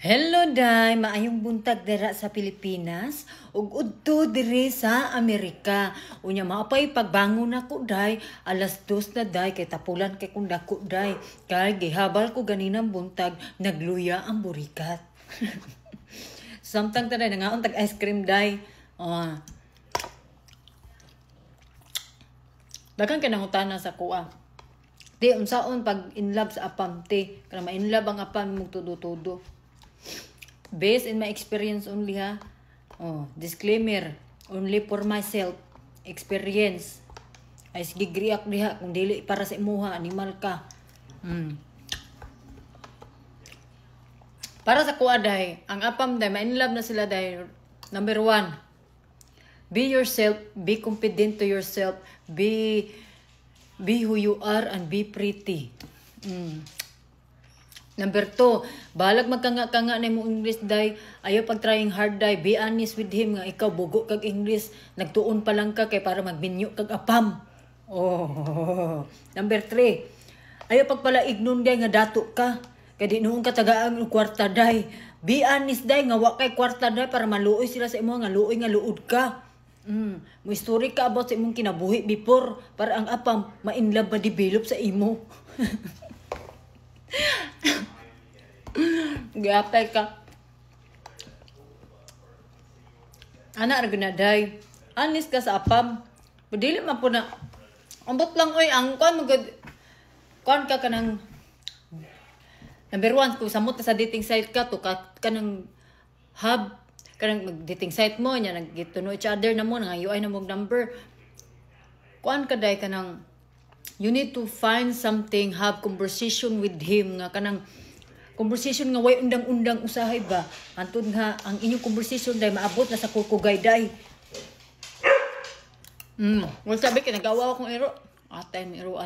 Hello day, maayong buntag dira sa Pilipinas ug udto diri sa Amerika. Unya maapay pagbangon nako day, alas 2 na day kay tapulan kay kung dako day. Kay gihabal ko ganinang buntag, nagluya ang burikat. Samtang taday nangaon tag ice cream day. Daghang kinangutana sa kuha. Di unsaon pag in love sa apam te, kana ma in love ang apam mo tudo-tudo. Based in my experience only ha. Disclaimer, only for myself experience. Ay sige griak diha kung dili para sa imuha, animal ka. Para sa kuha day, ang apam day, ma-in love na sila day. Number 1, be yourself, be confident to yourself, be who you are and be pretty. Number 2, balag magkanga-kanga na mo English day, ayaw pag-trying hard day, be honest with him nga ikaw bugo kag English, nagtuon pa lang ka kay para magminyo kag apam. Number 3, ayaw pagpalaig nun day nga dato ka, kay di noon ka tagaan og kwarta day. Be honest day nga wa kay kwarta day para maluoy sila sa imo nga luoy nga luod ka. Mo story ka about sa imong kinabuhi before para ang apam ma-inlove ma-develop sa imo. Gapay ka. Ana ra ganaday. Honest ka sa apam. Dili man po na ambot lang oy ang kon ka kanang number 1 kung samot sa dating site ka to kanang hub kanang mag-dating site mo nya nag-get to know each other na mo nga UI na mo number. Kuan ka day kanang you need to find something, have conversation with him nga kanang conversation nga way undang-undang usahay ba. Antod nga ang inyong conversation day maabot na sa kukugay day. Wala sabi kinagawa akong ero. Atay ero.